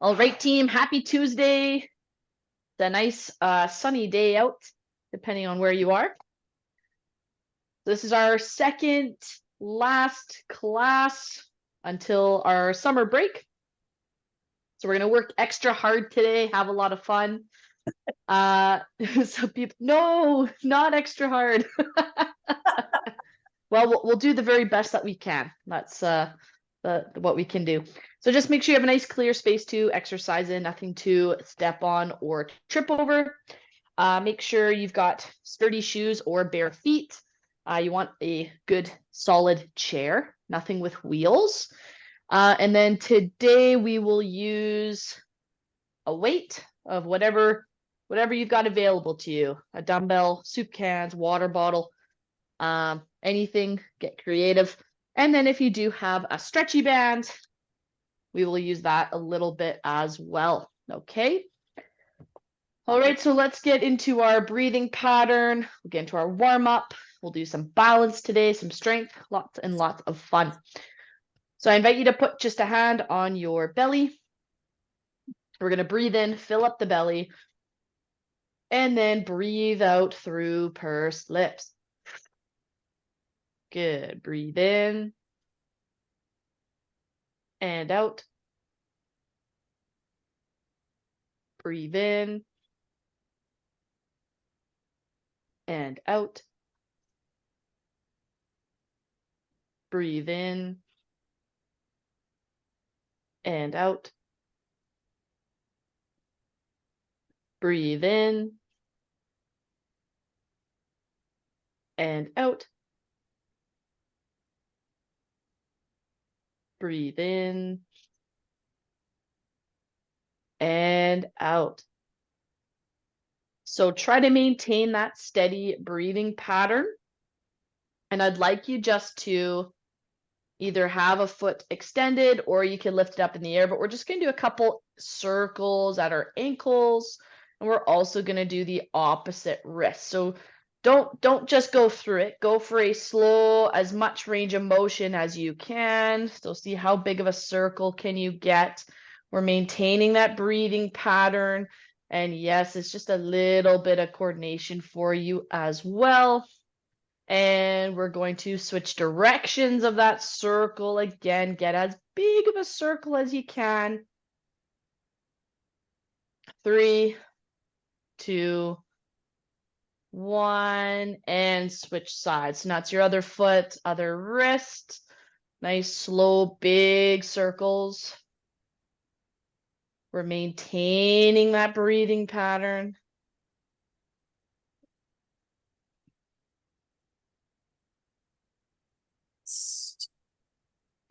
All right, team, happy Tuesday. It's a nice sunny day out, depending on where you are. This is our second last class until our summer break. So we're going to work extra hard today, have a lot of fun. Some people, no, not extra hard. Well, we'll do the very best that we can. That's what we can do. So just make sure you have a nice clear space to exercise in, nothing to step on or trip over. Make sure you've got sturdy shoes or bare feet. You want a good solid chair, nothing with wheels. And then today we will use a weight of whatever you've got available to you. A dumbbell, soup cans, water bottle, anything, get creative. And then if you do have a stretchy band, we will use that a little bit as well. Okay. All right, so let's get into our breathing pattern. We'll get into our warm up. We'll do some balance today, some strength, lots and lots of fun. So I invite you to put just a hand on your belly. We're going to breathe in, fill up the belly, and then breathe out through pursed lips. Good. Breathe in and out. Breathe in and out. Breathe in and out. Breathe in and out. Breathe in and out. So try to maintain that steady breathing pattern. And I'd like you just to either have a foot extended or you can lift it up in the air, but we're just going to do a couple circles at our ankles. And we're also going to do the opposite wrist. So don't just go through it. Go for a slow, as much range of motion as you can. So see how big of a circle can you get. We're maintaining that breathing pattern. And yes, it's just a little bit of coordination for you as well. And we're going to switch directions of that circle again. Get as big of a circle as you can. 3, 2, 1, and switch sides. So now it's your other foot, other wrist. Nice, slow, big circles. We're maintaining that breathing pattern.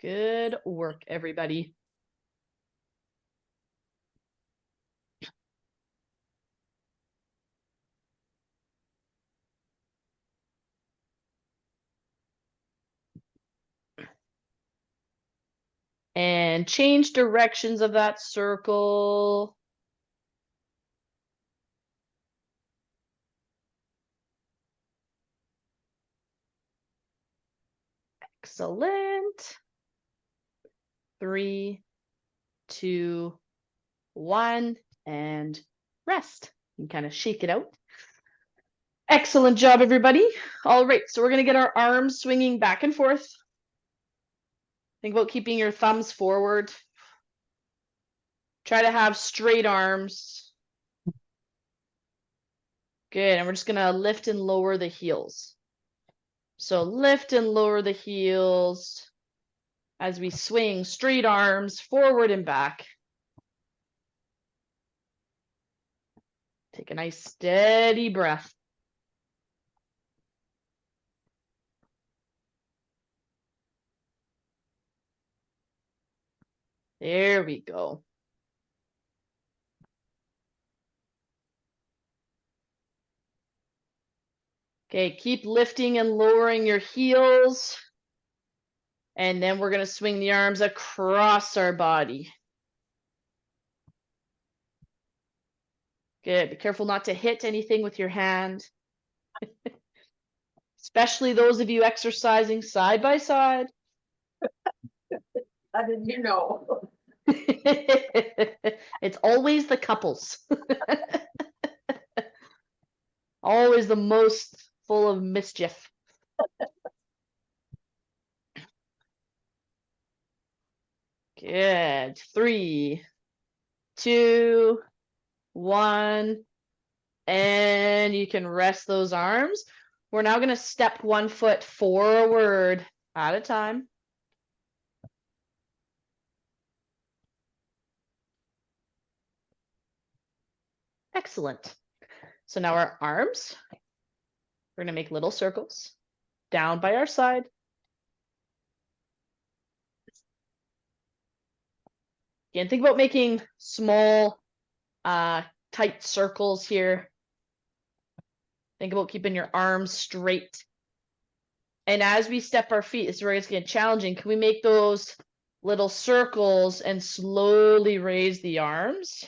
Good work, everybody. And change directions of that circle. Excellent. 3, 2, 1, and rest. You can kind of shake it out. Excellent job, everybody. All right, so we're going to get our arms swinging back and forth. Think about keeping your thumbs forward. Try to have straight arms. Good, and we're just going to lift and lower the heels. So lift and lower the heels as we swing straight arms forward and back. Take a nice steady breath. There we go. Okay, keep lifting and lowering your heels. And then we're going to swing the arms across our body. Good. Be careful not to hit anything with your hand. Especially those of you exercising side by side. How did you know? It's always the couples. Always the most full of mischief. Good. 3, 2, 1. And you can rest those arms. We're now going to step 1 foot forward at a time. Excellent. So now our arms, we're going to make little circles down by our side. Again, think about making small, tight circles here. Think about keeping your arms straight. And as we step our feet, this is where it's getting challenging. Can we make those little circles and slowly raise the arms?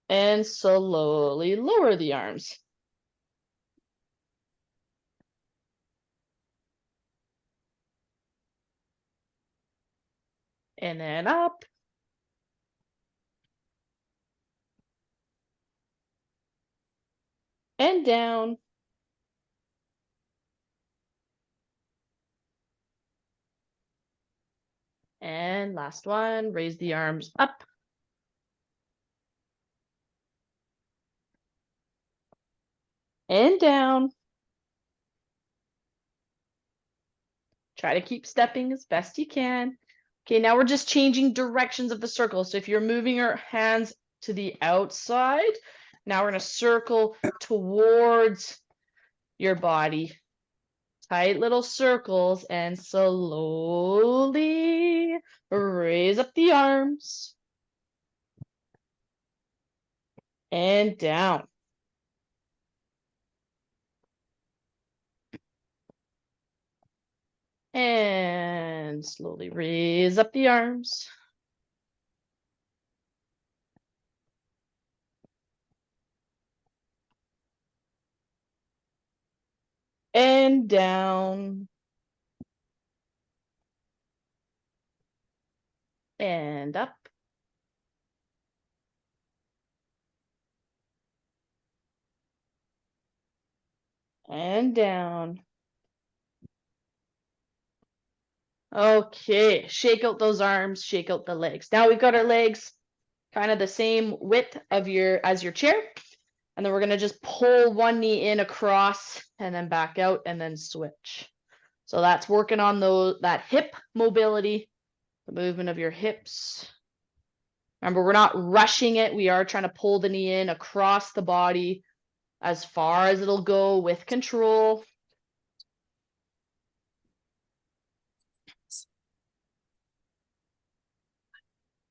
And slowly lower the arms. And then up. And down. And last one, raise the arms up. And down. Try to keep stepping as best you can. Okay, now we're just changing directions of the circle. So if you're moving your hands to the outside, now we're going to circle towards your body. Tight little circles and slowly raise up the arms. And down. And slowly raise up the arms. And down. And up. And down. Okay, shake out those arms, shake out the legs. Now we've got our legs kind of the same width of as your chair. And then we're going to just pull one knee in across and then back out and then switch. So that's working on that hip mobility, the movement of your hips. Remember, we're not rushing it. We are trying to pull the knee in across the body as far as it'll go with control.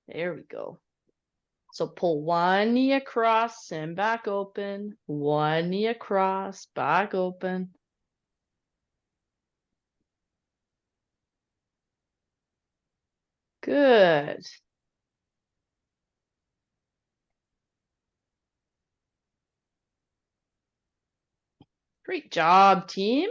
There we go. So pull one knee across and back open. One knee across, back open. Good. Great job, team.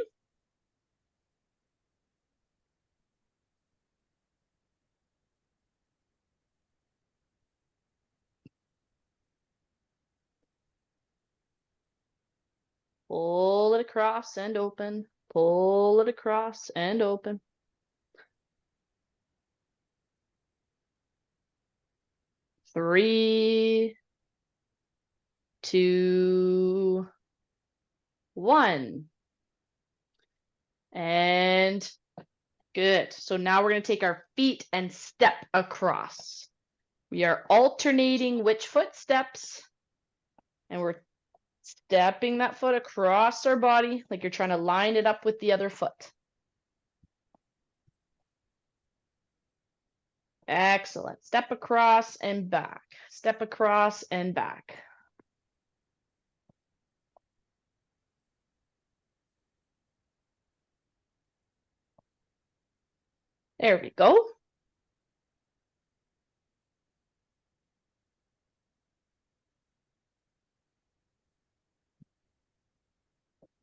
Pull it across and open. Pull it across and open. Three, 2, 1. And good. So now we're going to take our feet and step across. We are alternating which foot steps. And we're stepping that foot across our body like you're trying to line it up with the other foot. Excellent. Step across and back. Step across and back. There we go.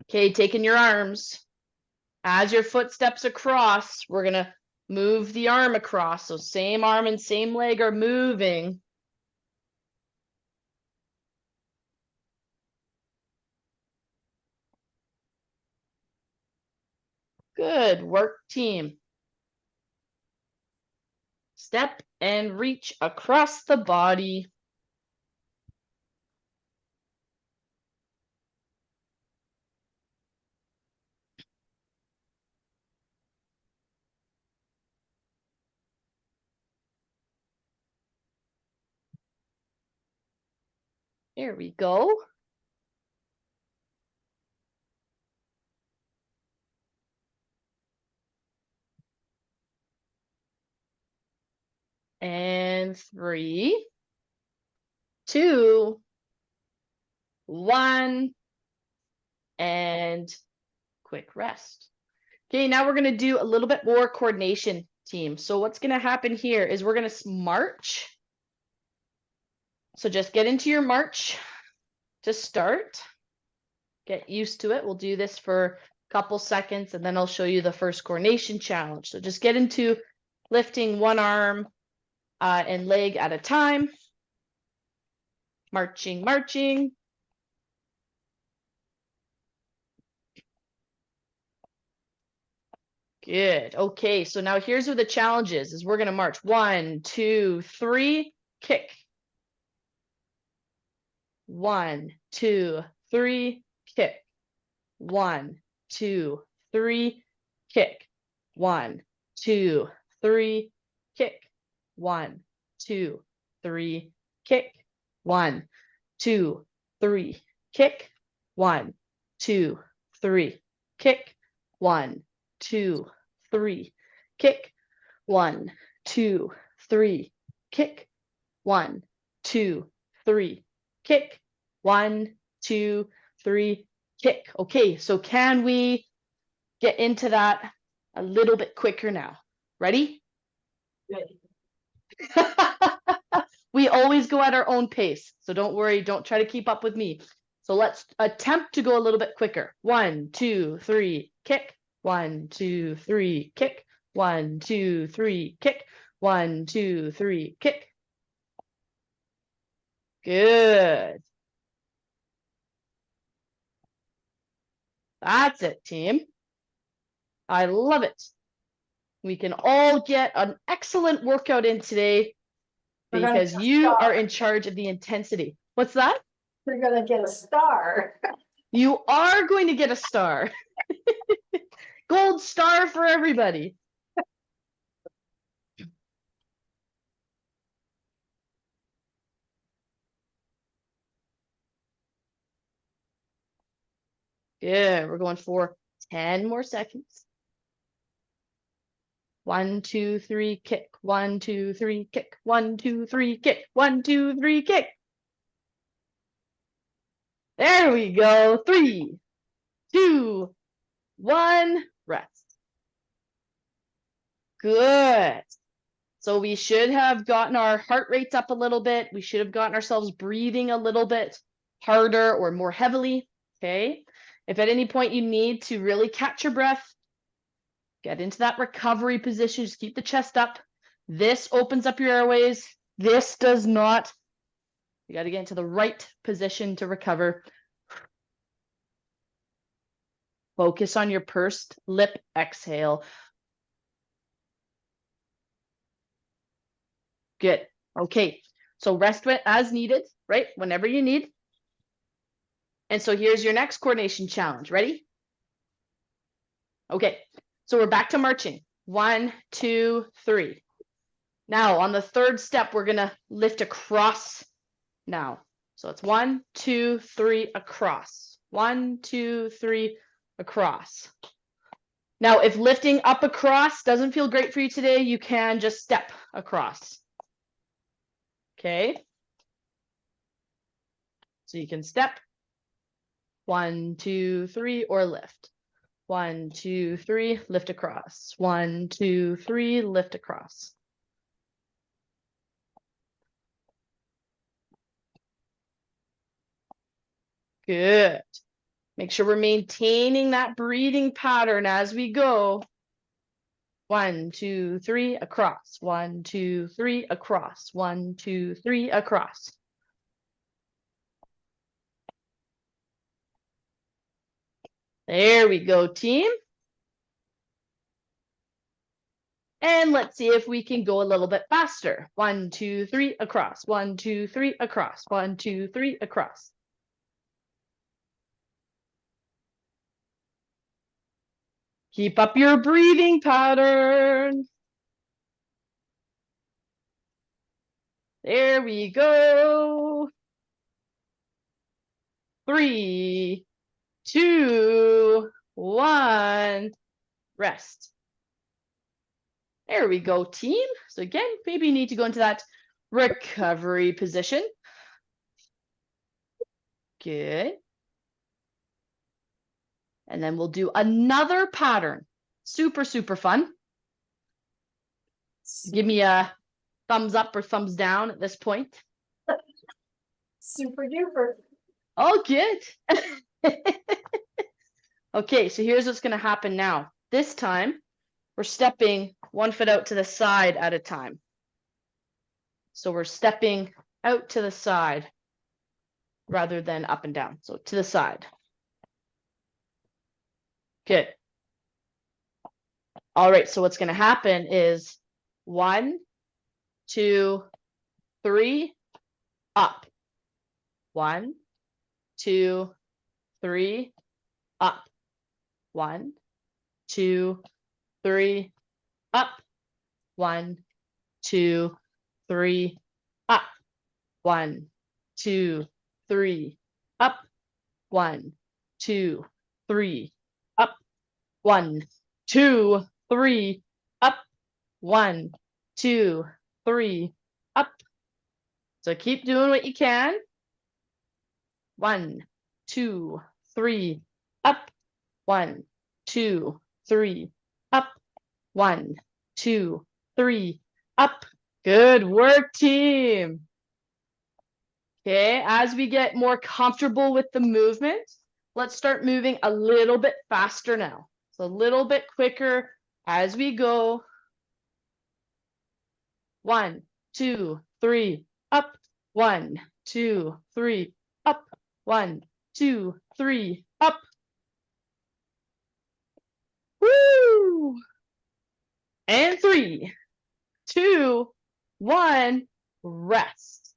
Okay, taking your arms. As your foot steps across, we're going to Move the arm across. So same arm and same leg are moving. Good work, team. Step and reach across the body. There we go. And 3, 2, 1, and quick rest. Okay, now we're going to do a little bit more coordination, team. So what's going to happen here is we're going to march. So just get into your march to start. Get used to it. We'll do this for a couple seconds, and then I'll show you the first coordination challenge. So just get into lifting one arm and leg at a time. Marching, marching. Good. Okay, so now here's where the challenge is we're going to march 1, 2, 3, kick. 1, 2, 3, kick. 1, 2, 3, kick. 1, 2, 3, kick. 1, 2, 3, kick. 1, 2, 3, kick. 1, 2, 3, kick. 1, 2, 3, kick. 1, 2, 3, kick. 1, 2, 3, kick. 1, 2, 3, kick. Okay, so can we get into that a little bit quicker now? Ready? Ready. We always go at our own pace, so don't worry, don't try to keep up with me. So let's attempt to go a little bit quicker. 1, 2, 3, kick. 1, 2, 3, kick. 1, 2, 3, kick. 1, 2, 3, kick. Good. That's it, team. I love it. We can all get an excellent workout in today because you are in charge of the intensity. What's that? We're going to get a star. You are going to get a star. Gold star for everybody. Good. We're going for 10 more seconds. 1, 2, 3, kick. 1, 2, 3, kick. 1, 2, 3, kick. 1, 2, 3, kick. There we go. 3, 2, 1, rest. Good. So we should have gotten our heart rates up a little bit. We should have gotten ourselves breathing a little bit harder or more heavily. Okay. If at any point you need to really catch your breath, get into that recovery position. Just keep the chest up. This opens up your airways. This does not. You got to get into the right position to recover. Focus on your pursed lip exhale. Good. Okay. So rest as needed, right? Whenever you need. And so here's your next coordination challenge. Ready? Okay. So we're back to marching. 1, 2, 3. Now on the third step, we're going to lift across now. So it's 1, 2, 3 across. 1, 2, 3 across. Now, if lifting up across doesn't feel great for you today, you can just step across. Okay. So you can step 1, 2, 3, or lift. 1, 2, 3, lift across. 1, 2, 3, lift across. Good. Make sure we're maintaining that breathing pattern as we go. 1, 2, 3, across. 1, 2, 3, across. 1, 2, 3, across. There we go, team. And let's see if we can go a little bit faster. 1, 2, 3, across. 1, 2, 3, across. 1, 2, 3, across. Keep up your breathing pattern. There we go. 3, 2, 1, rest. There we go, team. So again, maybe you need to go into that recovery position. Good. And then we'll do another pattern. Super, super fun. Give me a thumbs up or thumbs down at this point. Super duper. Oh, good. Okay, so here's what's going to happen now. This time, we're stepping 1 foot out to the side at a time. So we're stepping out to the side rather than up and down. So to the side. Good. All right, so what's going to happen is 1, 2, 3, up. 1, 2, 3, up. 1, 2, 3, up. 1, 2, 3, up. 1, 2, 3, up. 1, 2, 3, up. 1, 2, 3, up. 1, 2, 3, up. So keep doing what you can. 1, 2, 3, up. 1, 2, 3, up. 1, 2, 3, up. Good work, team. Okay, as we get more comfortable with the movement, let's start moving a little bit faster now. So a little bit quicker as we go. 1, 2, 3, up. 1, 2, 3, up. 1, 2, 3, up. Woo! And 3, 2, 1, rest.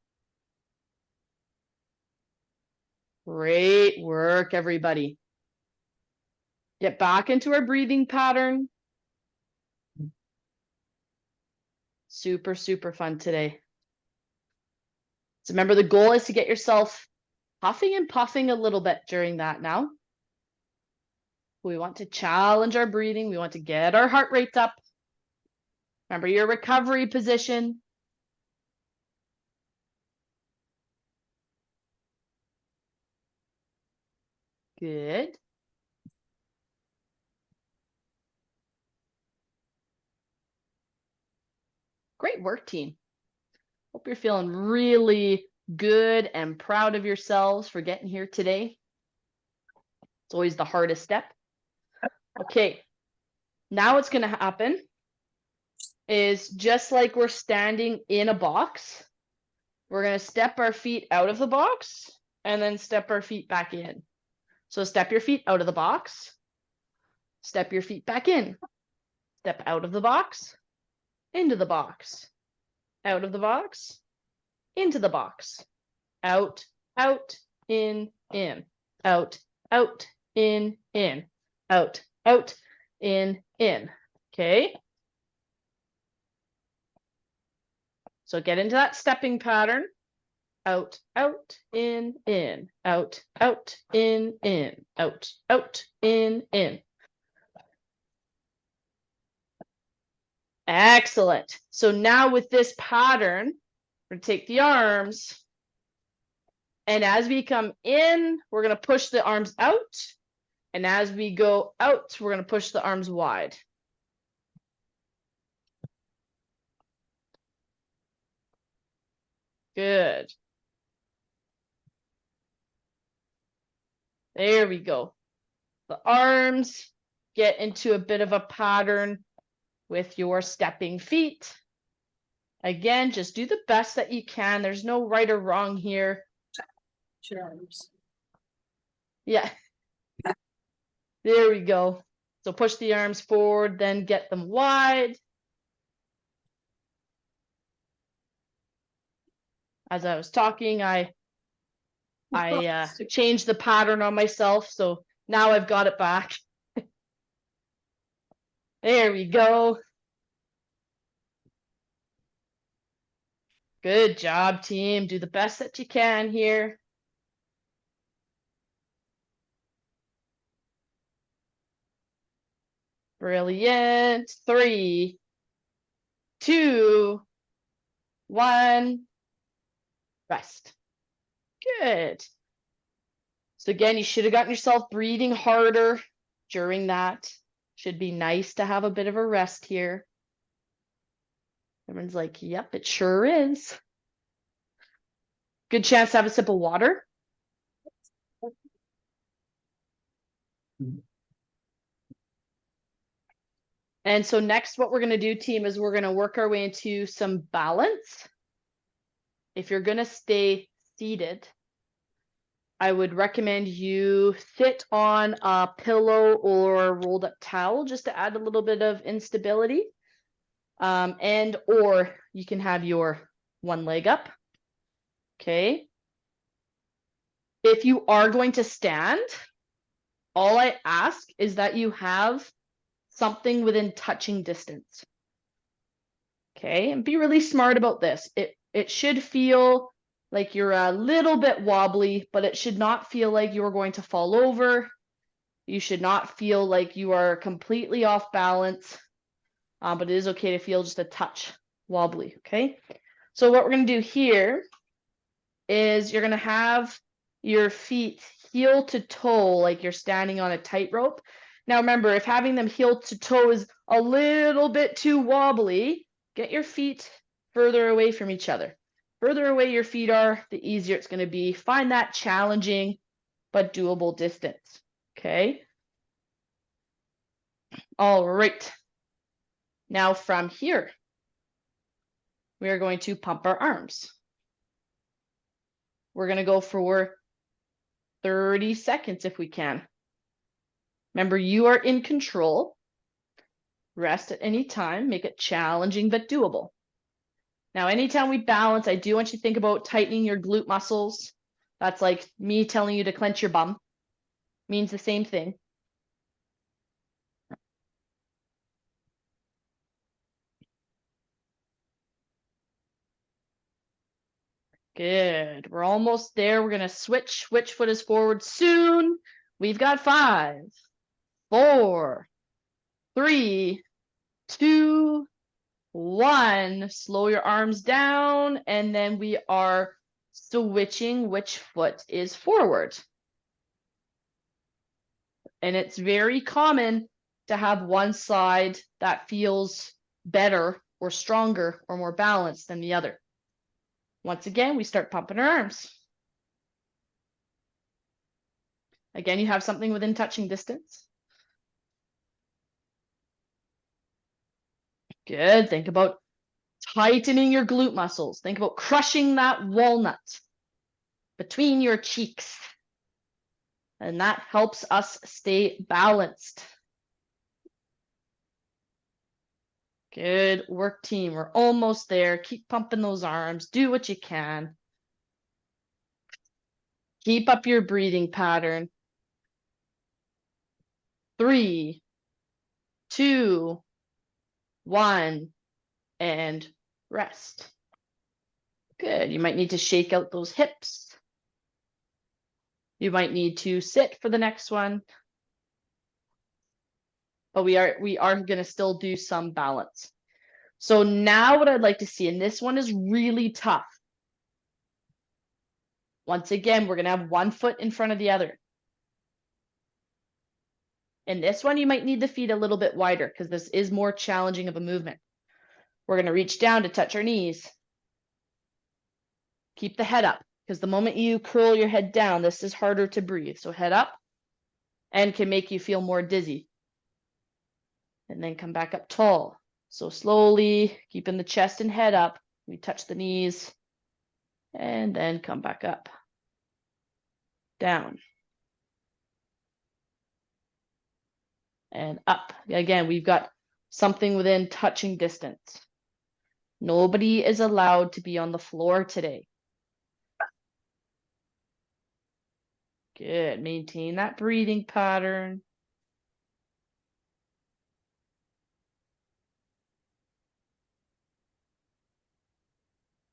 Great work, everybody. Get back into our breathing pattern. Super, super fun today. So remember, the goal is to get yourself huffing and puffing a little bit during that now. We want to challenge our breathing. We want to get our heart rates up. Remember your recovery position. Good. Great work, team. Hope you're feeling really good and proud of yourselves for getting here today. It's always the hardest step. Okay, now what's going to happen is just like we're standing in a box, we're going to step our feet out of the box and then step our feet back in. So step your feet out of the box, step your feet back in, step out of the box, into the box, out of the box, into the box, out, out, in, out, out, in, out, out, in. Okay. So get into that stepping pattern. Out, out, in, out, out, in, out, out, in. Excellent. So now with this pattern, we're going to take the arms, and as we come in, we're going to push the arms out, and as we go out, we're going to push the arms wide. Good. There we go. The arms get into a bit of a pattern with your stepping feet. Again, just do the best that you can. There's no right or wrong here. Germs. Yeah. There we go. So push the arms forward, then get them wide. As I was talking, I changed the pattern on myself, so now I've got it back. There we go. Good job, team. Do the best that you can here. Brilliant. 3, 2, 1. Rest. Good. So again, you should have gotten yourself breathing harder during that. Should be nice to have a bit of a rest here. Everyone's like, yep, it sure is. Good chance to have a sip of water. And so next, what we're going to do, team, is we're going to work our way into some balance. If you're going to stay seated, I would recommend you sit on a pillow or rolled up towel just to add a little bit of instability. Or you can have your one leg up. Okay. If you are going to stand, all I ask is that you have something within touching distance. Okay, and be really smart about this. It should feel like you're a little bit wobbly, but it should not feel like you're going to fall over. You should not feel like you are completely off balance, but it is okay to feel just a touch wobbly, okay? So what we're going to do here is you're going to have your feet heel to toe like you're standing on a tightrope. Now remember, if having them heel to toe is a little bit too wobbly, get your feet further away from each other. Further away your feet are, the easier it's going to be. Find that challenging but doable distance, okay? All right. Now from here, we are going to pump our arms. We're going to go for 30 seconds if we can. Remember, you are in control. Rest at any time. Make it challenging but doable. Now, anytime we balance, I do want you to think about tightening your glute muscles. That's like me telling you to clench your bum. Means the same thing. Good. We're almost there. We're going to switch. Which foot is forward soon? We've got 5, 4, 3, 2, 1. Slow your arms down, and then we are switching which foot is forward. And it's very common to have one side that feels better or stronger or more balanced than the other. Once again, we start pumping our arms. Again, you have something within touching distance. Good. Think about tightening your glute muscles. Think about crushing that walnut between your cheeks. And that helps us stay balanced. Good work, team. We're almost there. Keep pumping those arms. Do what you can. Keep up your breathing pattern. 3, 2, 1, and rest. Good. You might need to shake out those hips. You might need to sit for the next one. But we are going to still do some balance. So now what I'd like to see, and this one is really tough. Once again, we're going to have one foot in front of the other. In this one, you might need the feet a little bit wider because this is more challenging of a movement. We're going to reach down to touch our knees. Keep the head up because the moment you curl your head down, this is harder to breathe. So head up and can make you feel more dizzy. And then come back up tall. So slowly, keeping the chest and head up, we touch the knees and then come back up, down, and up. Again, we've got something within touching distance. Nobody is allowed to be on the floor today. Good. Maintain that breathing pattern.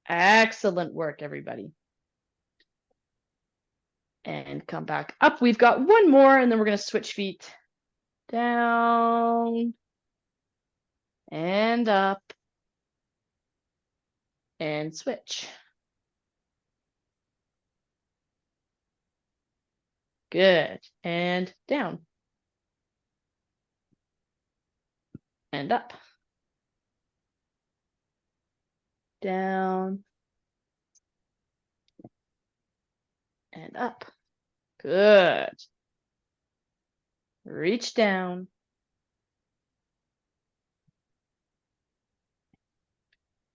Excellent work, everybody. And come back up. We've got one more, and then we're going to switch feet. Down and up and switch. Good. And down and up. Down and up. Good. Reach down.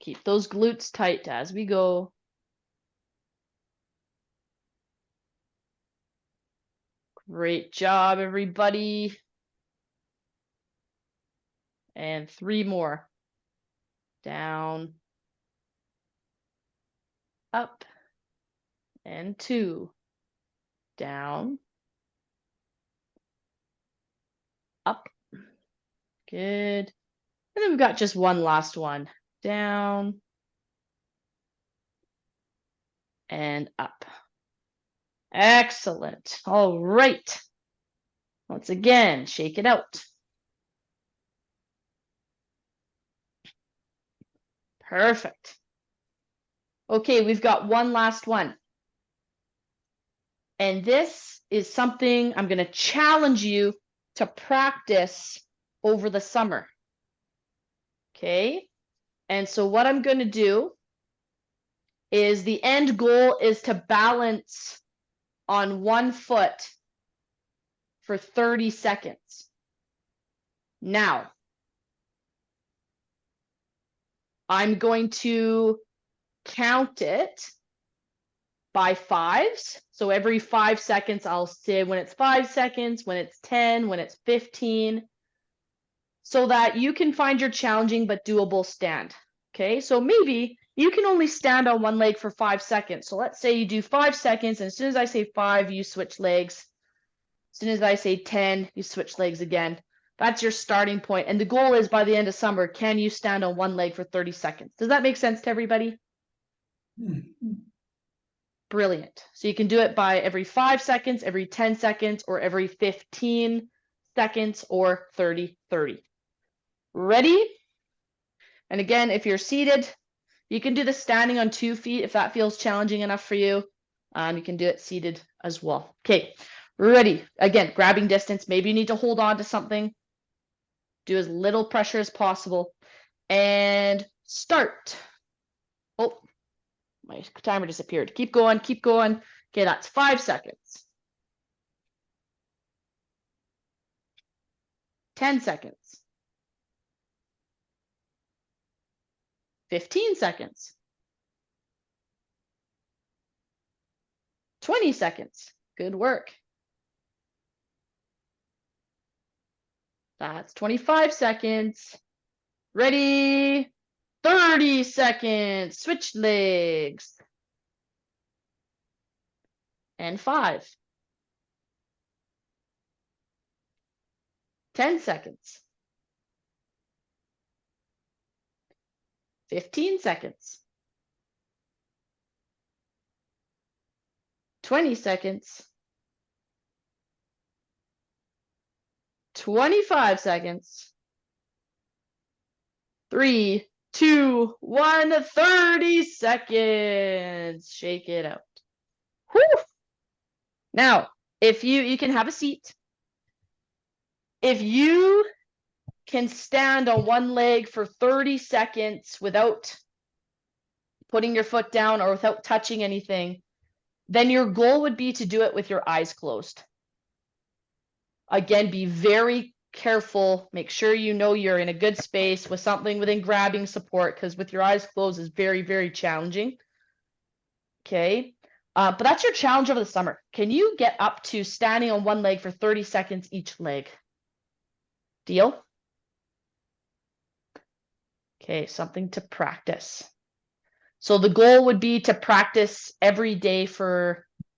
Keep those glutes tight as we go. Great job, everybody. And 3 more. Down, up, and 2. Down, up. Good. And then we've got just one last one. Down and up. Excellent. All right. Once again, shake it out. Perfect. Okay, we've got one last one. And this is something I'm going to challenge you to practice over the summer. Okay? And so what I'm going to do is the end goal is to balance on one foot for 30 seconds. Now, I'm going to count it by 5s. So every 5 seconds, I'll say when it's 5 seconds, when it's 10, when it's 15, so that you can find your challenging but doable stand. Okay, so maybe you can only stand on one leg for 5 seconds. So let's say you do 5 seconds, and as soon as I say 5, you switch legs. As soon as I say 10, you switch legs again. That's your starting point. And the goal is by the end of summer, can you stand on one leg for 30 seconds? Does that make sense to everybody? Brilliant. So you can do it by every 5 seconds, every 10 seconds, or every 15 seconds, or 30, 30. Ready? And again, if you're seated, you can do the standing on 2 feet if that feels challenging enough for you. You can do it seated as well. Okay, ready. Again, grabbing distance. Maybe you need to hold on to something. Do as little pressure as possible. And start. Oh, my timer disappeared. Keep going, keep going. Okay, that's 5 seconds. 10 seconds. 15 seconds. 20 seconds. Good work. That's 25 seconds. Ready? 30 seconds. Switch legs. And 5. 10 seconds. 15 seconds. 20 seconds. 25 seconds. 3, 2, 1, 30 seconds. Shake it out. Whew. Now, if you can have a seat. If you can stand on one leg for 30 seconds without putting your foot down or without touching anything, then your goal would be to do it with your eyes closed. Again, be very careful. Make sure you know you're in a good space with something within grabbing support, because with your eyes closed is very, very challenging. Okay. But that's your challenge over the summer. Can you get up to standing on one leg for 30 seconds each leg? Deal? Okay, something to practice. So the goal would be to practice every day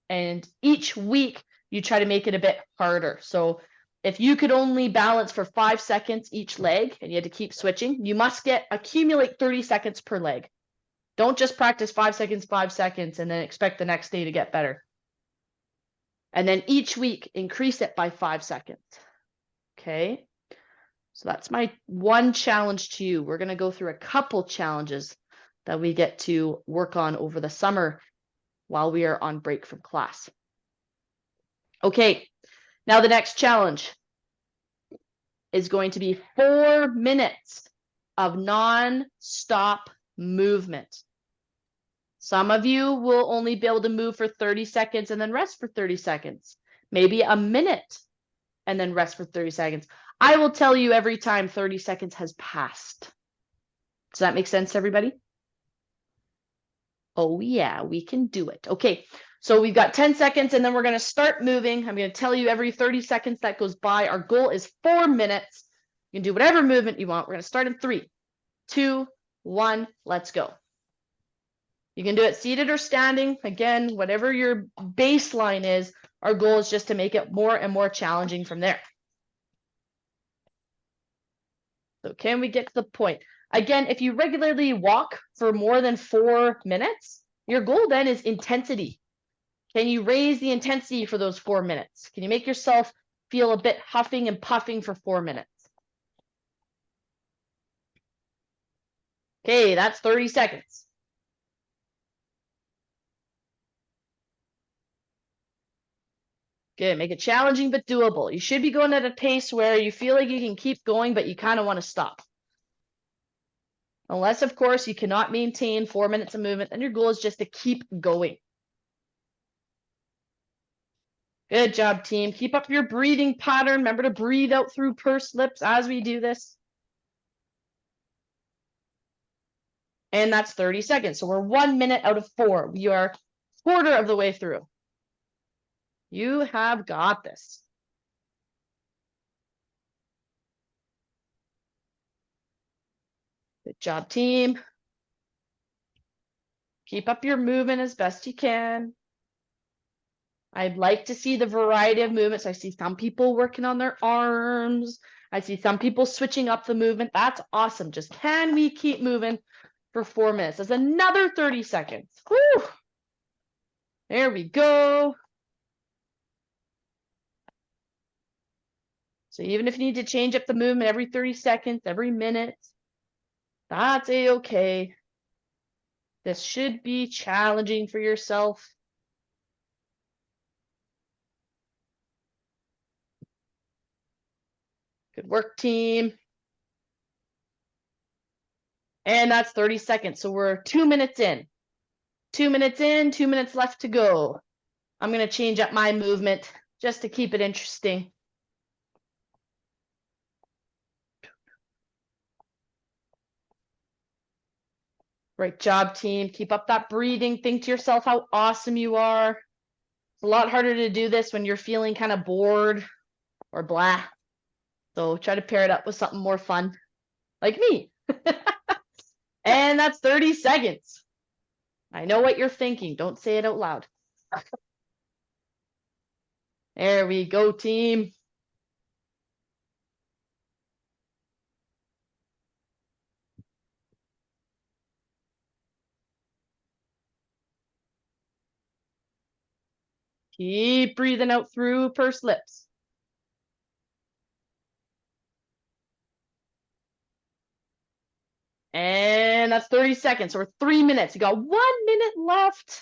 and each week you try to make it a bit harder. So if you could only balance for 5 seconds each leg and you had to keep switching, you must accumulate 30 seconds per leg. Don't just practice 5 seconds, and then expect the next day to get better. And then each week, increase it by 5 seconds. Okay. So that's my one challenge to you. We're going to go through a couple challenges that we get to work on over the summer while we are on break from class. Okay. Now the next challenge is going to be 4 minutes of non-stop movement. Some of you will only be able to move for 30 seconds and then rest for 30 seconds. Maybe a minute and then rest for 30 seconds. I will tell you every time 30 seconds has passed. Does that make sense, everybody? Oh, yeah, we can do it. Okay, so we've got 10 seconds and then we're going to start moving. I'm going to tell you every 30 seconds that goes by. Our goal is 4 minutes. You can do whatever movement you want. We're going to start in 3, 2, 1. Let's go. You can do it seated or standing. Again, whatever your baseline is, our goal is just to make it more and more challenging from there. So can we get to the point? Again, if you regularly walk for more than 4 minutes, your goal then is intensity. Can you raise the intensity for those 4 minutes? Can you make yourself feel a bit huffing and puffing for 4 minutes? Okay, that's 30 seconds. Good, make it challenging but doable. You should be going at a pace where you feel like you can keep going, but you kind of want to stop. Unless, of course, you cannot maintain 4 minutes of movement, then your goal is just to keep going. Good job, team. Keep up your breathing pattern. Remember to breathe out through pursed lips as we do this. And that's 30 seconds. So we're 1 minute out of 4. We are quarter of the way through. You have got this. Good job, team. Keep up your movement as best you can. I'd like to see the variety of movements. I see some people working on their arms. I see some people switching up the movement. That's awesome. Just can we keep moving for 4 minutes? That's another 30 seconds. Whew. There we go. So even if you need to change up the movement every 30 seconds, every minute, that's a-okay. This should be challenging for yourself. Good work, team. And that's 30 seconds. So we're 2 minutes in. 2 minutes in, 2 minutes left to go. I'm going to change up my movement just to keep it interesting. Great job, team. Keep up that breathing. Think to yourself how awesome you are. It's a lot harder to do this when you're feeling kind of bored or blah. So try to pair it up with something more fun, like me. And that's 30 seconds. I know what you're thinking. Don't say it out loud. There we go, team. Keep breathing out through pursed lips. And that's 30 seconds, or 3 minutes. You got 1 minute left.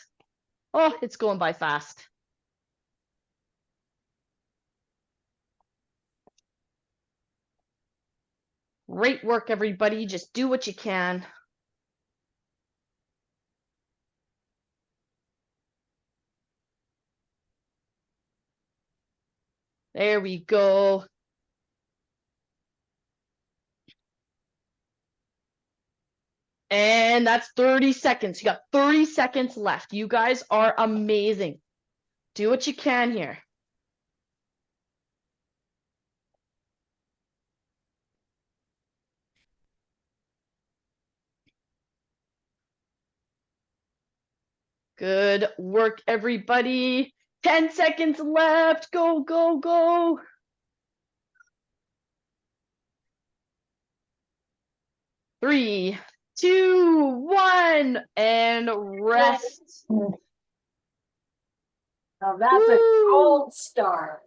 Oh, it's going by fast. Great work, everybody. Just do what you can. There we go. And that's 30 seconds. You got 30 seconds left. You guys are amazing. Do what you can here. Good work, everybody. 10 seconds left. Go, go, go. 3, 2, 1, and rest. Now that's a Woo! gold star.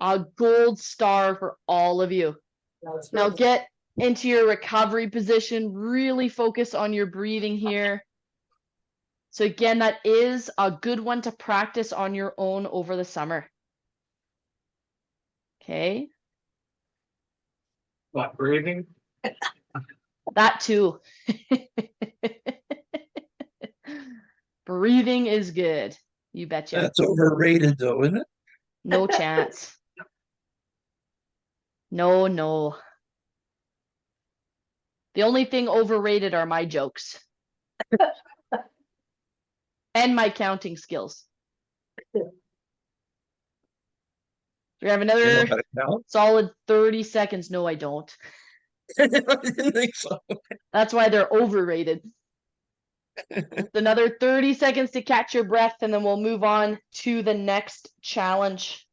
A gold star for all of you. That's Now right. get into your recovery position. Really focus on your breathing here. So again, that is a good one to practice on your own over the summer. Okay. What, breathing? That too. Breathing is good. You betcha. That's overrated though, isn't it? No chance. No, no. The only thing overrated are my jokes. And my counting skills. We have You know another how to count? solid 30 seconds. No, I don't. I didn't think so. That's why they're overrated. Another 30 seconds to catch your breath, and then we'll move on to the next challenge.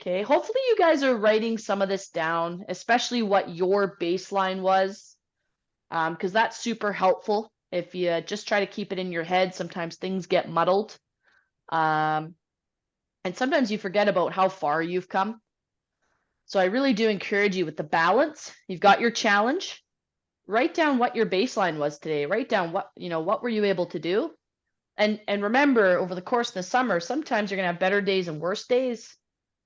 Okay, hopefully you guys are writing some of this down, especially what your baseline was, because that's super helpful. If you just try to keep it in your head, sometimes things get muddled. And sometimes you forget about how far you've come. So I really do encourage you with the balance. You've got your challenge. Write down what your baseline was today. Write down what were you able to do? And remember, over the course of the summer, sometimes you're gonna have better days and worse days.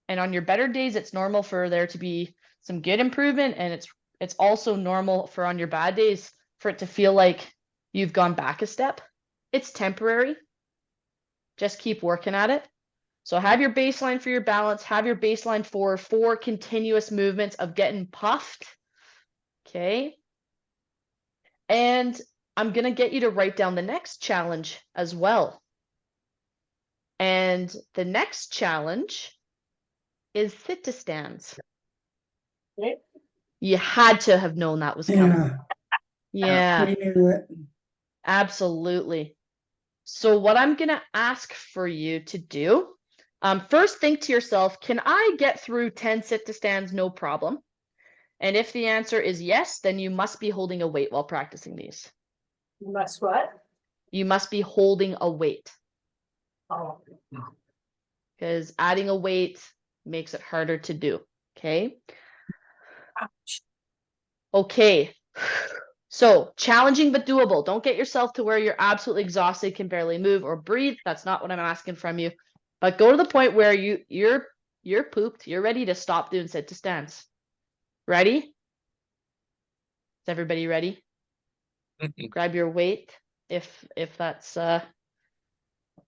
And on your better days, it's normal for there to be some good improvement, and it's also normal for on your bad days for it to feel like you've gone back a step. It's temporary. Just keep working at it. So have your baseline for your balance, have your baseline for 4 continuous movements of getting puffed. Okay. And I'm going to get you to write down the next challenge as well. And the next challenge is sit to stands. Okay. You had to have known that was coming. Yeah, We knew it. absolutely. So what I'm going to ask for you to do, first think to yourself, can I get through 10 sit to stands no problem? And if the answer is yes, then you must be holding a weight while practicing these. You must what? You must be holding a weight, Oh, because adding a weight makes it harder to do. Okay. ouch. Okay. So challenging but doable. Don't get yourself to where you're absolutely exhausted, can barely move or breathe. That's not what I'm asking from you. But go to the point where you're pooped. You're ready to stop doing sit to stands. Ready? Is everybody ready? Grab your weight if that's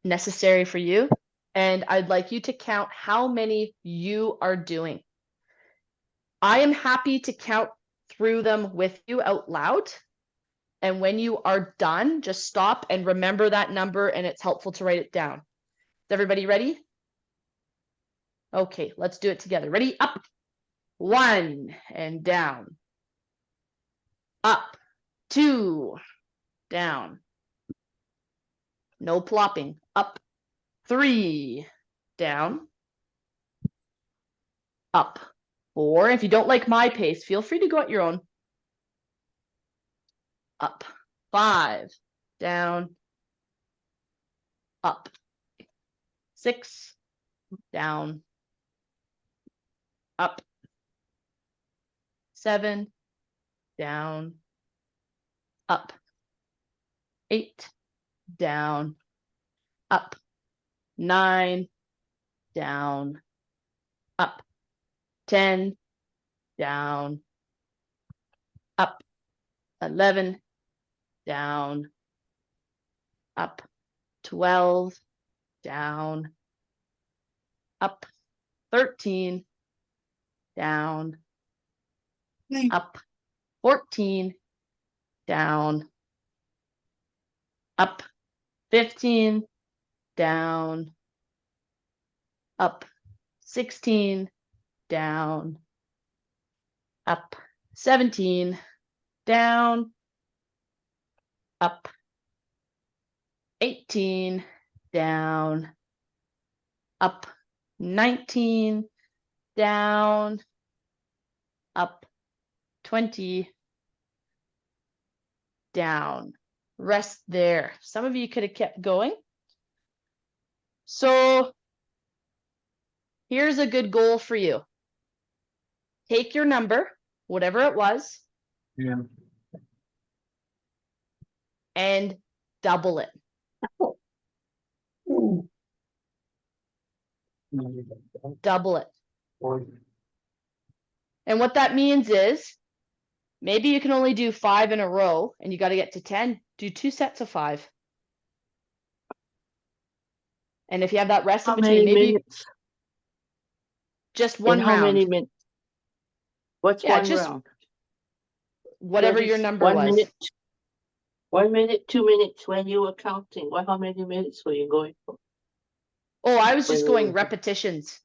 necessary for you. And I'd like you to count how many you are doing. I am happy to count through them with you out loud. And when you are done, just stop and remember that number, and it's helpful to write it down. Is everybody ready? Okay, let's do it together. Ready? Up. 1 and down. Up. 2. Down. No plopping. Up. 3. Down. Up. 4. If you don't like my pace, feel free to go at your own. Up. 5. Down. Up. 6. Down. Up. 7. Down. Up. 8. Down. Up. 9. Down. Up. 10. Down. Up. 11. Down. Up. 12. Down. Up. 13. Down. Up. 14. down, up, 15, down, up, 16, down, up, 17, down, up, 18, down, up, 19, down, up, 20, down. Rest there. Some of you could have kept going. So here's a good goal for you. Take your number, whatever it was, Yeah. and double it. Double it. And what that means is maybe you can only do 5 in a row and you got to get to 10. Do 2 sets of 5. And if you have that rest in How between, many maybe minutes? just In one how round. many minutes? What's Yeah, one just round? whatever your 30 number 1 was. minute. 1 minute, 2 minutes when you were counting. What? How many minutes were you going for? Oh, I was when just you going were- repetitions.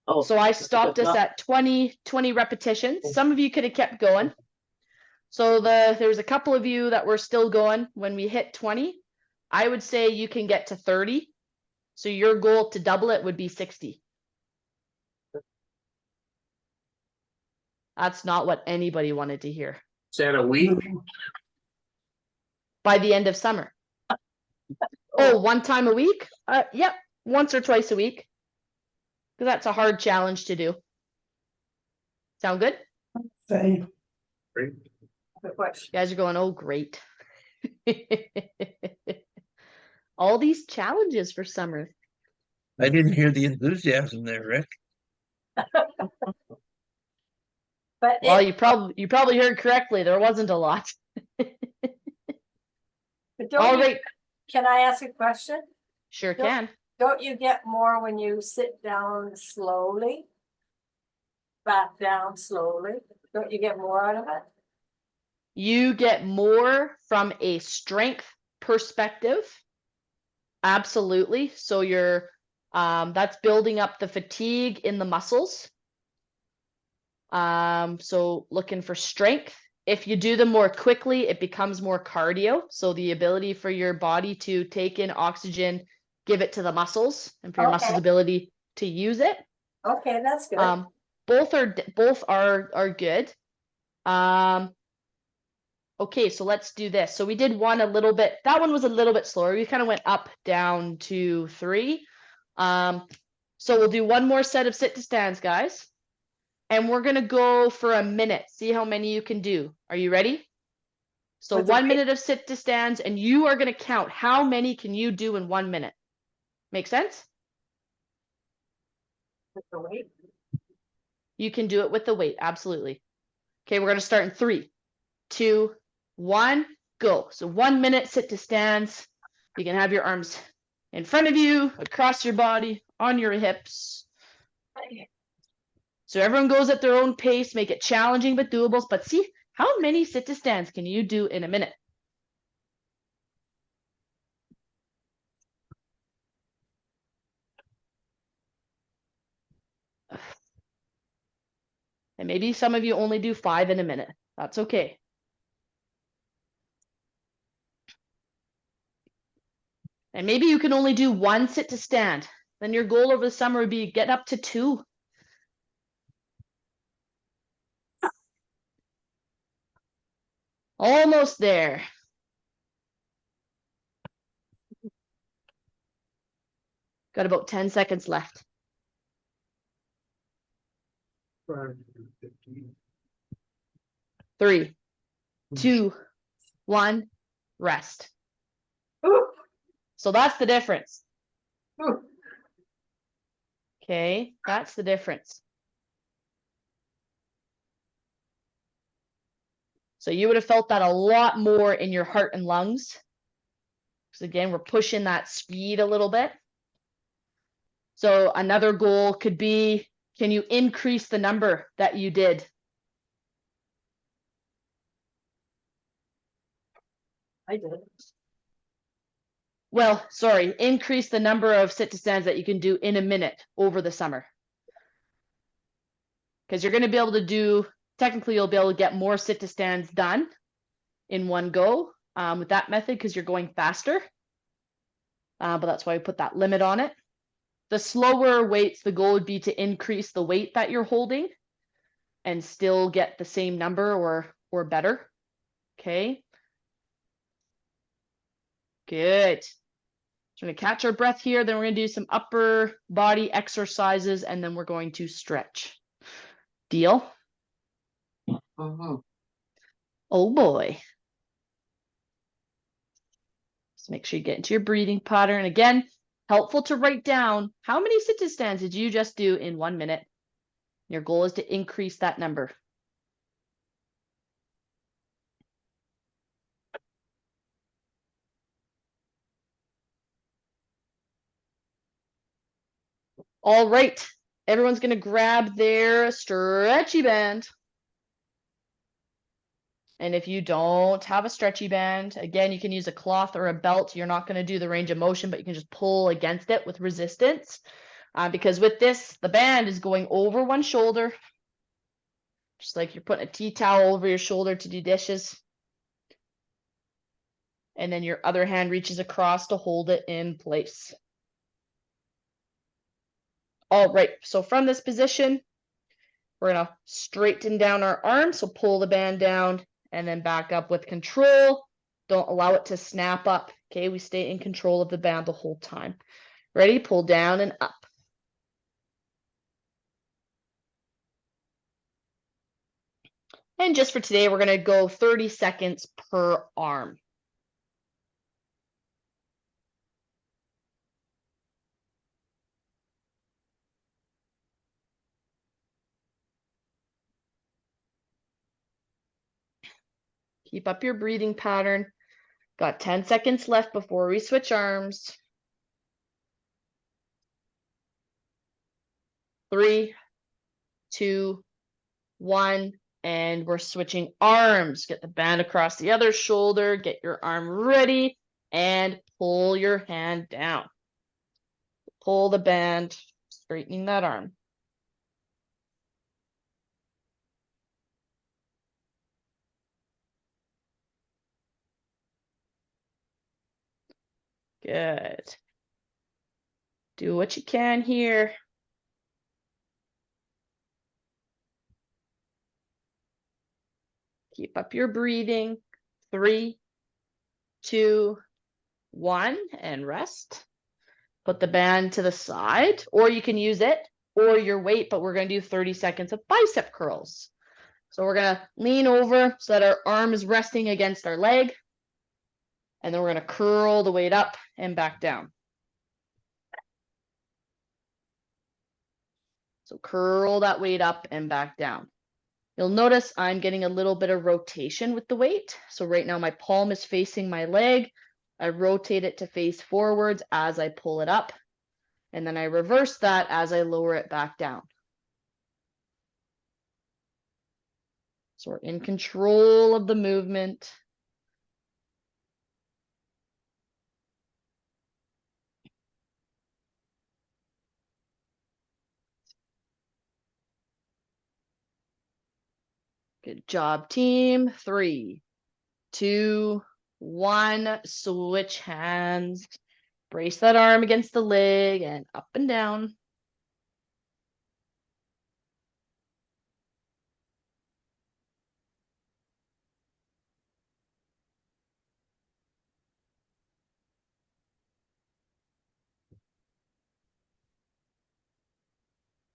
Oh, So I stopped but us not- at 20 repetitions. Some of you could have kept going. So there was a couple of you that were still going when we hit 20. I would say you can get to 30. So your goal to double it would be 60. That's not what anybody wanted to hear. Is that a week? By the end of summer. Oh, 1 time a week? Yep, once or twice a week. Because that's a hard challenge to do. Sound good? Thank Great. The question. You guys are going, oh, great. All these challenges for summer. I didn't hear the enthusiasm there, Rick. But Well, it, you probably heard correctly. There wasn't a lot. but All don't you, right, can I ask a question? sure Don't- can. Don't you get more when you sit down slowly? Back down slowly? Don't you get more out of it? You get more from a strength perspective. Absolutely. So you're that's building up the fatigue in the muscles. So looking for strength. If you do them more quickly, it becomes more cardio. So the ability for your body to take in oxygen, give it to the muscles, and for your muscles' Okay. ability to use it. Okay, that's good. Both are good. Okay, so let's do this. So we did one a little bit. That one was a little bit slower. We kind of went up, down, 2, 3. So we'll do one more set of sit to stands, guys. And we're gonna go for a minute. See how many you can do. Are you ready? So With the 1 weight? minute of sit to stands, and you are gonna count how many can you do in 1 minute. Make sense? With the weight. You can do it with the weight, absolutely. Okay, we're gonna start in 3, 2, 1, go. So 1 minute sit to stands. You can have your arms in front of you, across your body, on your hips. So everyone goes at their own pace, make it challenging but doable. But see, how many sit to stands can you do in a minute? And maybe some of you only do 5 in a minute. That's okay. And maybe you can only do 1 sit to stand. Then your goal over the summer would be get up to 2. Almost there. Got about 10 seconds left. 3, 2, 1, rest. Ooh, So that's the difference. ooh. Okay, that's the difference. So you would have felt that a lot more in your heart and lungs. Because again, we're pushing that speed a little bit. So another goal could be, can you increase the number that you did? I did. Well, sorry, increase the number of sit to stands that you can do in a minute over the summer. Because you're going to be able to do, technically you'll be able to get more sit to stands done in one go with that method because you're going faster. But that's why I put that limit on it. The slower weights, the goal would be to increase the weight that you're holding and still get the same number or better. Okay. Good. So we're going to catch our breath here. Then we're going to do some upper body exercises, and then we're going to stretch. Deal? Mhm. Oh boy. Just make sure you get into your breathing pattern. Again, helpful to write down how many sit to stands did you just do in 1 minute. Your goal is to increase that number. All right. Everyone's going to grab their stretchy band. And if you don't have a stretchy band, again, you can use a cloth or a belt. You're not going to do the range of motion, but you can just pull against it with resistance. Because with this, the band is going over one shoulder, just like you're putting a tea towel over your shoulder to do dishes. And then your other hand reaches across to hold it in place. All right, so from this position, we're going to straighten down our arms. So pull the band down and then back up with control. Don't allow it to snap up. Okay, we stay in control of the band the whole time. Ready? Pull down and up. And just for today, we're going to go 30 seconds per arm. Keep up your breathing pattern. Got 10 seconds left before we switch arms. 3, 2, 1, and we're switching arms. Get the band across the other shoulder, get your arm ready, and pull your hand down. Pull the band, straightening that arm. Good. Do what you can here. Keep up your breathing. 3, 2, 1, and rest. Put the band to the side, or you can use it or your weight, but we're going to do 30 seconds of bicep curls. So we're going to lean over so that our arm is resting against our leg. And then we're going to curl the weight up and back down. So curl that weight up and back down. You'll notice I'm getting a little bit of rotation with the weight. So right now my palm is facing my leg. I rotate it to face forwards as I pull it up. And then I reverse that as I lower it back down. So we're in control of the movement. Good job, team. 3, 2, 1. Switch hands. Brace that arm against the leg and up and down.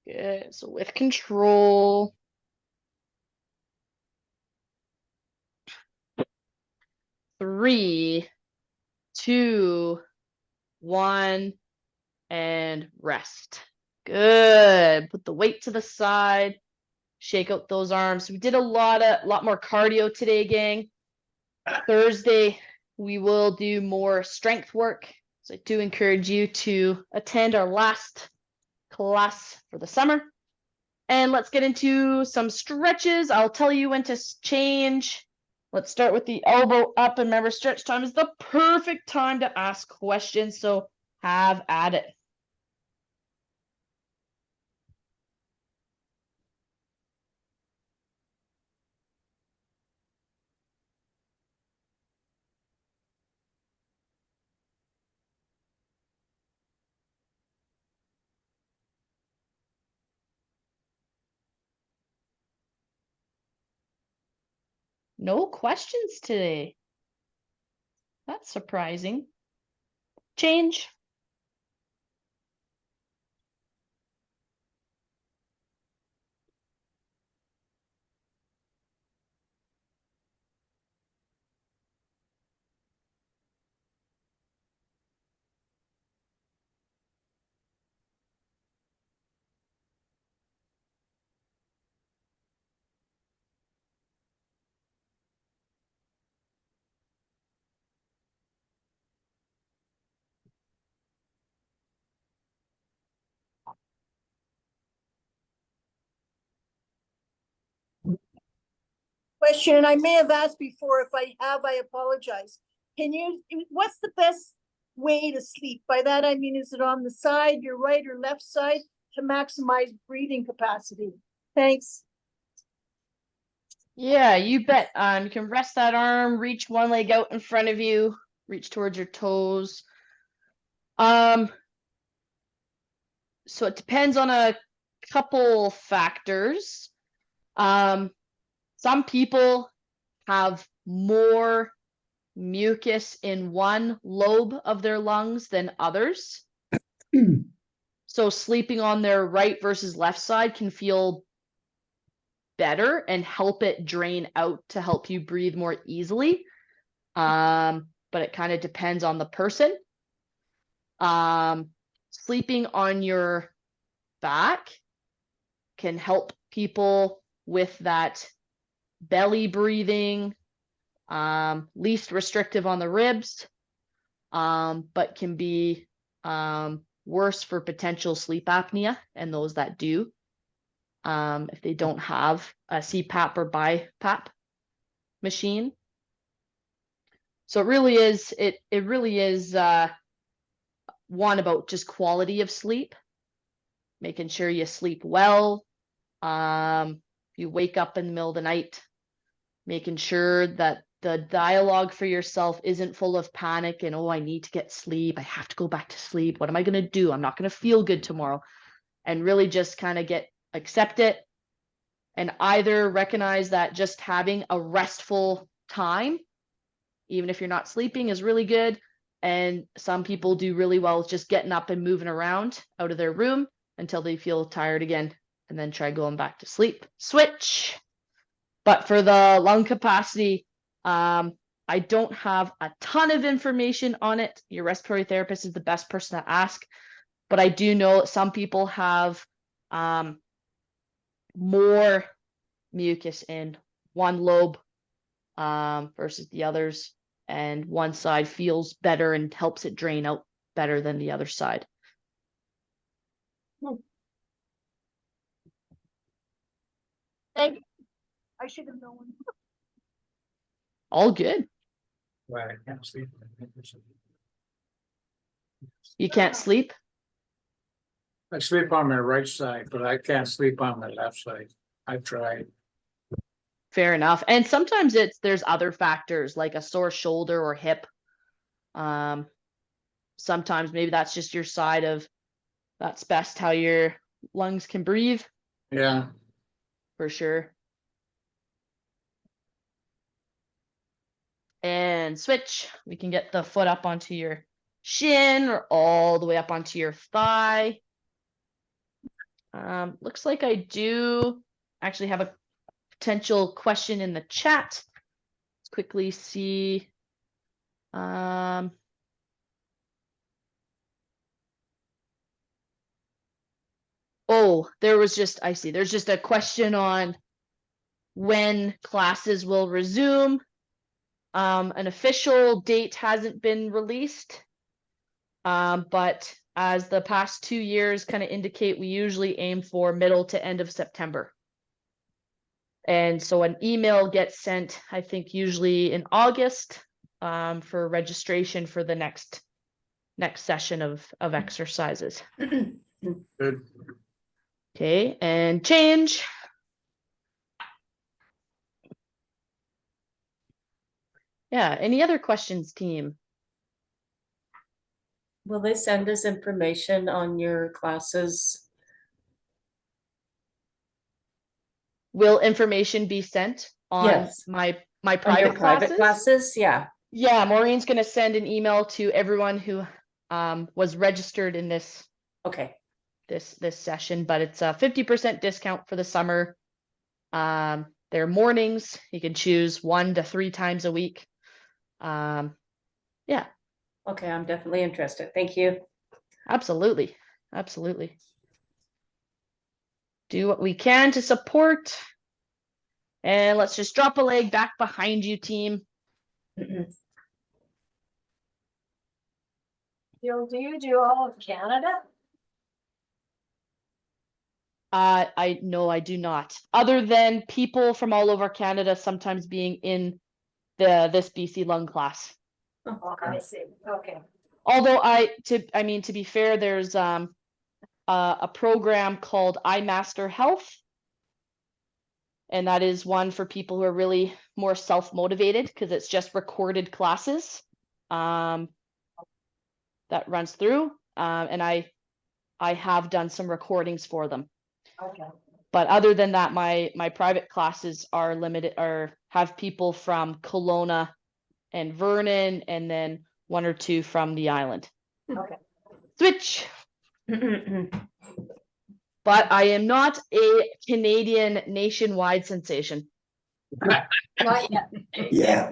Good. So with control. 3, 2, 1, and rest. Good. Put the weight to the side. Shake out those arms. We did a lot more cardio today, gang. Thursday, we will do more strength work. So I do encourage you to attend our last class for the summer. And let's get into some stretches. I'll tell you when to change Let's start with the elbow up, and remember, stretch time is the perfect time to ask questions, so have at it. No questions today. That's surprising. Change. Question, and I may have asked before. If I have, I apologize. What's the best way to sleep? By that, I mean, is it on the side, your right or left side, to maximize breathing capacity? Thanks. Yeah, you bet. You can rest that arm, reach one leg out in front of you, reach towards your toes. So it depends on a couple factors. Some people have more mucus in one lobe of their lungs than others. So sleeping on their right versus left side can feel better and help it drain out to help you breathe more easily. But it kind of depends on the person. Sleeping on your back can help people with that belly breathing, least restrictive on the ribs, but can be worse for potential sleep apnea and those that do, if they don't have a CPAP or BiPAP machine. So it really is one about just quality of sleep, making sure you sleep well. If you wake up in the middle of the night, making sure that the dialogue for yourself isn't full of panic and, oh, I need to get sleep. I have to go back to sleep. What am I going to do? I'm not going to feel good tomorrow. And really just kind of accept it, and either recognize that just having a restful time, even if you're not sleeping, is really good. And some people do really well with just getting up and moving around out of their room until they feel tired again, and then try going back to sleep. Switch. But for the lung capacity, I don't have a ton of information on it. Your respiratory therapist is the best person to ask. But I do know some people have more mucus in one lobe versus the others. And one side feels better and helps it drain out better than the other side. Thank you. I should have known. All good. Why I can't sleep. You can't sleep? I sleep on my right side, but I can't sleep on my left side. I've tried. Fair enough. And sometimes there's other factors like a sore shoulder or hip. Sometimes maybe that's just your side of that's best how your lungs can breathe. Yeah, For sure. And switch. We can get the foot up onto your shin or all the way up onto your thigh. Looks like I do actually have a potential question in the chat. Let's quickly see. Oh, there's just a question on when classes will resume. An official date hasn't been released, but as the past 2 years kind of indicate, we usually aim for middle to end of September. And so an email gets sent, I think usually in August, for registration for the next session of exercises. Good. Okay, and change. Yeah, any other questions, team? Will they send us information on your classes? Will information be sent on Yes. my On your private private classes? classes? Yeah. Yeah, Maureen's gonna send an email to everyone who was registered in this Okay. session, but it's a 50% discount for the summer. They're mornings. You can choose 1 to 3 times a week. Yeah, Okay, I'm definitely interested. Thank you. absolutely. Absolutely. Do what we can to support. And let's just drop a leg back behind you, team. Jill, do you do all of Canada? No, I do not. Other than people from all over Canada sometimes being in this BC lung class. Oh, I see, okay. Although to be fair, there's a program called iMaster Health. And that is one for people who are really more self-motivated because it's just recorded classes that runs through. And I have done some recordings for them. Okay. But other than that, my private classes are limited or have people from Kelowna and Vernon, and then 1 or 2 from the island. Okay. Switch. But I am not a Canadian nationwide sensation. Not yet. Yeah.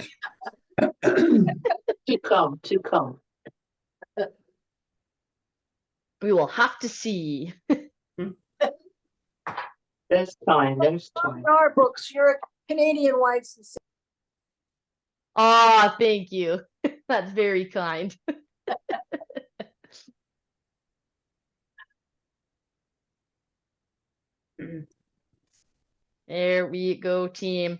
To come, to come. We will have to see. There's time, there's In time. our books, you're a Canadian-wide sensation. Ah, thank you. That's very kind. There we go, team.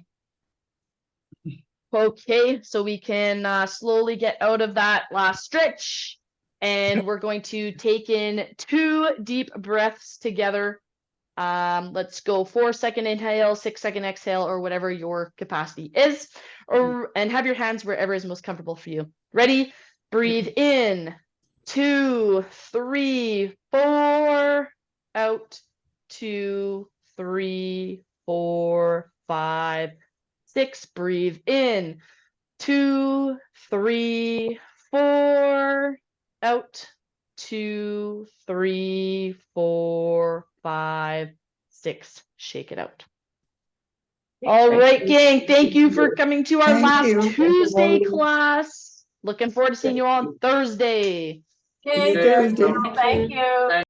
Okay, so we can slowly get out of that last stretch. And we're going to take in 2 deep breaths together. Let's go 4-second inhale, 6-second exhale, or whatever your capacity is. And have your hands wherever is most comfortable for you. Ready? Breathe in. 2, 3, 4. Out. 2, 3, 4, 5, 6. Breathe in. 2, 3, 4. Out. 2, 3, 4, 5, 6. Shake it out. All right, gang. Thank you for coming to our Thank last you. Tuesday class. Looking forward to seeing you all on Thursday. Okay, Thursday. thank you.